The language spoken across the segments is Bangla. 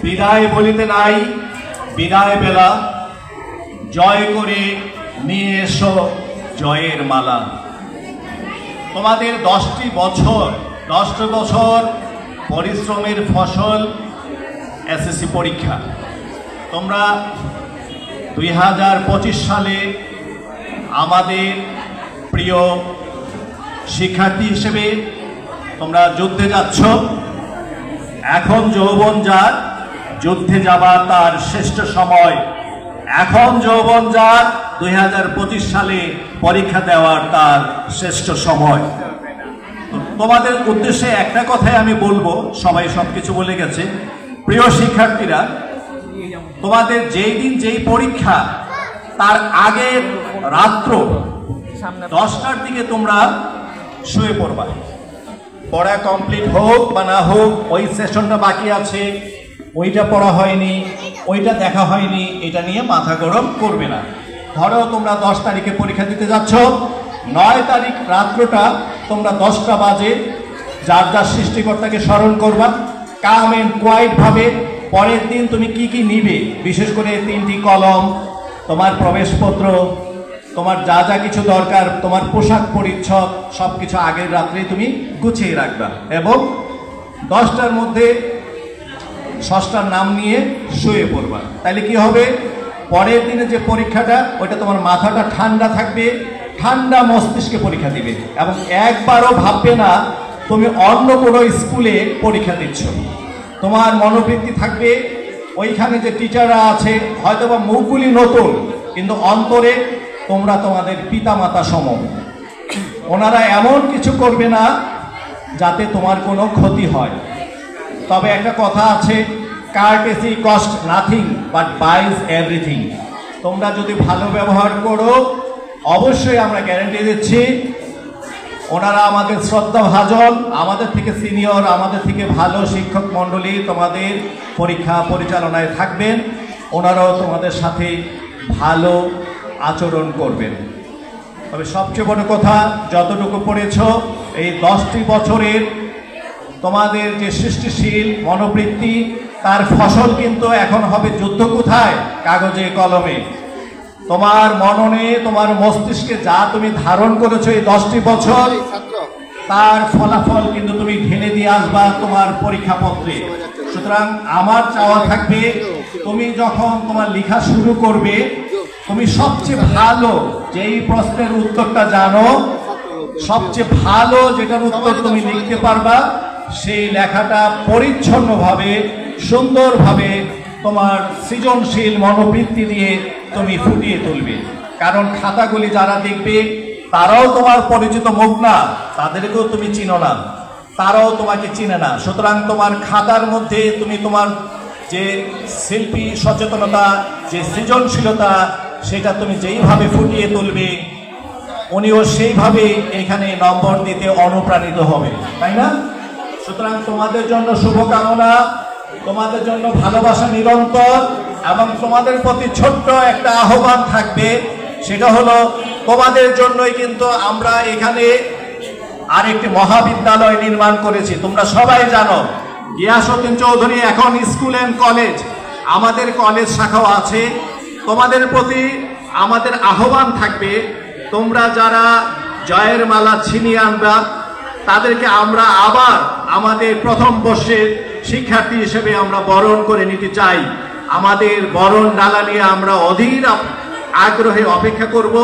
বিদায় বলিতে নাই বিদায় বেলা, জয় করে নিয়ে এসো জয়ের মালা। তোমাদের 10টি বছর পরিশ্রমের ফসল এসএসসি পরীক্ষা। তোমরা 2025 সালে আমাদের প্রিয় শিক্ষার্থী হিসেবে তোমরা যুদ্ধে যাচ্ছ। এখন যৌবন যার, যুদ্ধে যাবার তার শ্রেষ্ঠ সময়। এখন যৌবন যার, 2025 সালে পরীক্ষা দেওয়ার তার শ্রেষ্ঠ সময়। তোমাদের উদ্দেশ্যে একটা কথাই আমি বলবো, সবাই সবকিছু বলে গেছে। প্রিয় শিক্ষার্থীরা, তোমাদের যেই দিন যেই পরীক্ষা তার আগের রাত্র 10টার দিকে তোমরা শুয়ে পড়বা। পড়া কমপ্লিট হোক বা না হোক, ওই সেশনটা বাকি আছে, ওইটা পড়া হয়নি, ওইটা দেখা হয়নি, এটা নিয়ে মাথা গরম করবে না। ধরো তোমরা 10 তারিখে পরীক্ষা দিতে যাচ্ছ, 9 তারিখ রাত্রটা তোমরা 10টা বাজে যার যার সৃষ্টিকর্তাকে স্মরণ করবা, কাম এন্ড কোয়াইট ভাবে। পরের দিন তুমি কি কি নিবে, বিশেষ করে 3টি কলম, তোমার প্রবেশপত্র, তোমার যা যা কিছু দরকার, তোমার পোশাক পরিচ্ছদ, সবকিছু আগের রাত্রে তুমি গুছিয়ে রাখবা এবং 10টার মধ্যে ষষ্ঠার নাম নিয়ে শুয়ে পড়বা। তাহলে কি হবে, পরের দিনে যে পরীক্ষাটা ওইটা তোমার মাথাটা ঠান্ডা থাকবে, ঠান্ডা মস্তিষ্কে পরীক্ষা দিবে এবং একবারও ভাববে না তুমি অন্য কোনো স্কুলে পরীক্ষা দিচ্ছ। তোমার মনোবৃত্তি থাকবে ওইখানে যে টিচাররা আছে, হয়তোবা মুখগুলি নতুন কিন্তু অন্তরে তোমরা তোমাদের পিতামাতা সম। ওনারা এমন কিছু করবে না যাতে তোমার কোনো ক্ষতি হয়। তবে একটা কথা আছে, courtesy cost nothing but buys everything। তোমরা যদি ভালো ব্যবহার করো, অবশ্যই আমরা গ্যারান্টি দিচ্ছি ওনারা আমাদের শ্রদ্ধাভাজন, আমাদের থেকে সিনিয়র, আমাদের থেকে ভালো শিক্ষক মণ্ডলী তোমাদের পরীক্ষা পরিচালনায় থাকবেন। ওনারাও তোমাদের সাথে ভালো আচরণ করবেন। তবে সবচেয়ে বড় কথা, যতটুকু পড়েছ এই 10টি বছরের তোমাদের যে সৃষ্টিশীল মনোবৃত্তি, তার ফসল কিন্তু এখন হবে যুদ্ধ কোথায়, কাগজে কলমে। তোমার মননে, তোমার মস্তিষ্কে যা তুমি ধারণ করেছো এই 10টি বছর, তার ফলাফল কিন্তু তুমি ঢেলে দিয়ে আসবা তোমার পরীক্ষাপত্রে। সুতরাং আমার চাওয়া থাকবে, তুমি যখন তোমার লেখা শুরু করবে, তুমি সবচেয়ে ভালো যেই প্রশ্নের উত্তরটা জানো, সবচেয়ে ভালো যেটার উত্তর তুমি লিখতে পারবা, সেই লেখাটা পরিচ্ছন্নভাবে, সুন্দরভাবে, তোমার সৃজনশীল মনোবৃত্তি দিয়ে তুমি ফুটিয়ে তুলবে। কারণ খাতাগুলি যারা দেখবে তারাও তোমার পরিচিত মুখ না, তাদেরকেও তুমি চিনো না, তারাও তোমাকে চিনে না। সুতরাং তোমার খাতার মধ্যে তুমি তোমার যে শিল্পী সচেতনতা, যে সৃজনশীলতা, সেটা তুমি যেইভাবে ফুটিয়ে তুলবে, উনিও সেইভাবে এখানে নম্বর দিতে অনুপ্রাণিত হবে, তাই না? সুতরাং তোমাদের জন্য শুভকামনা, তোমাদের জন্য ভালোবাসা নিরন্তর, এবং তোমাদের প্রতি ছোট্ট একটা আহ্বান থাকবে, সেটা হলো তোমাদের জন্যই কিন্তু আমরা এখানে আরেকটি মহাবিদ্যালয় নির্মাণ করেছি। তোমরা সবাই জানো গিয়াসউদ্দিন চৌধুরী এখন স্কুল অ্যান্ড কলেজ, আমাদের কলেজ শাখাও আছে। তোমাদের প্রতি আমাদের আহ্বান থাকবে, তোমরা যারা জয়ের মালা ছিনিয়ে আনবা তাদেরকে আমরা আবার আমাদের প্রথম বর্ষের শিক্ষার্থী হিসেবে আমরা বরণ করে নিতে চাই। আমাদের বরণ ডালা নিয়ে আমরা অধীর আগ্রহে অপেক্ষা করব।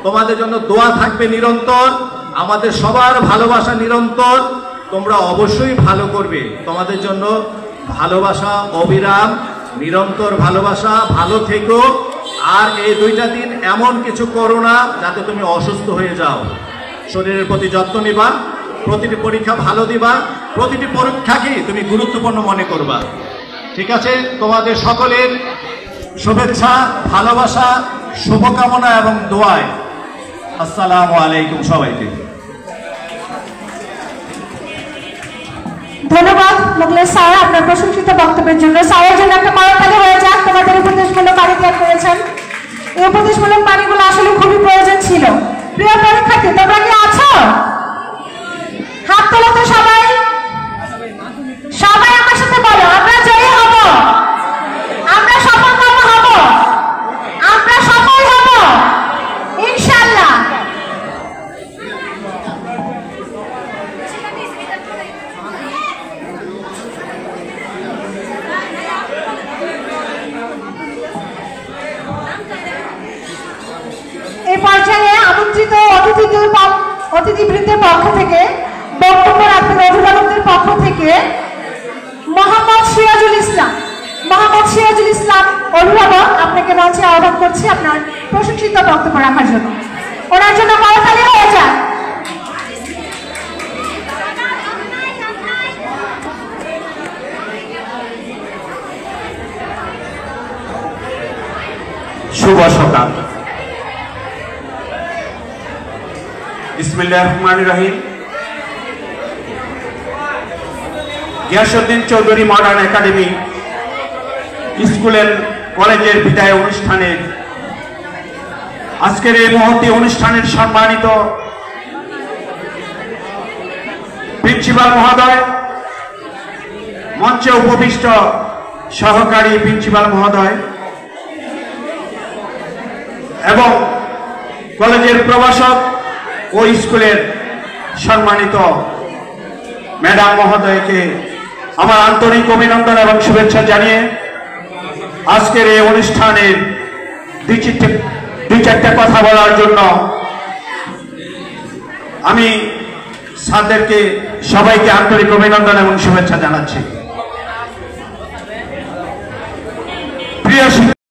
তোমাদের জন্য দোয়া থাকবে নিরন্তর, আমাদের সবার ভালোবাসা নিরন্তর। তোমরা অবশ্যই ভালো করবে, তোমাদের জন্য ভালোবাসা অবিরাম, নিরন্তর ভালোবাসা। ভালো থেকো, আর এই 2টা দিন এমন কিছু করো না যাতে তুমি অসুস্থ হয়ে যাও। শরীরের প্রতি যত্ন নিবা, প্রতিটি পরীক্ষা ভালো দিবা, প্রতিটি পরীক্ষাকে তুমি গুরুত্বপূর্ণ মনে করবা। ঠিক আছে? তোমাদের সকলের শুভেচ্ছা, ভালোবাসা, শুভকামনা এবং দোয়ায়। আসসালামু আলাইকুম সবাইকে। ধন্যবাদ মোগলেস স্যার আপনার প্রশংসিত বক্তব্যের জন্য। স্যারের জন্য একটা করতালি হয়ে যাক। তোমাদের উপদেশমূলক বাণী ত্যাগ করেছেন, এই উপদেশমূলক বাণীগুলো আসলে খুবই প্রয়োজন ছিল। প্রিয় পরীক্ষার্থী, তোমরা কি আছো? হাত তোলো তো সবাই, সবাই আমার অতিথিবৃন্দের পক্ষ থেকে বক্তব্য রাখবেন অভিভাবকদের পক্ষ থেকে মোহাম্মদ সিরাজুল ইসলাম। মোহাম্মদ সিরাজুল ইসলাম অভিভাবক, আপনাকে মঞ্চে আহ্বান করছি আপনার প্রশংসিত বক্তব্য রাখার জন্য। ওনার জন্য করতালি হয়ে যান। শুভ সকাল। বিসমিল্লাহির রহমানির রহিম। গিয়াসউদ্দিন চৌধুরী মডার্ন একাডেমি স্কুলের কলেজের বিদায় অনুষ্ঠানের আজকের এই মহতী অনুষ্ঠানের সম্মানিত প্রিন্সিপাল মহোদয়, মঞ্চে উপবিষ্ট সহকারী প্রিন্সিপাল মহোদয় এবং কলেজের প্রভাষক ও স্কুলের সম্মানিত ম্যাডাম মহোদয়কে আমার আন্তরিক অভিনন্দন এবং শুভেচ্ছা জানিয়ে আজকের এই অনুষ্ঠানের দুই চারটা কথা বলার জন্য আমি স্যারদেরকে সবাইকে আন্তরিক অভিনন্দন এবং শুভেচ্ছা জানাচ্ছি। প্রিয়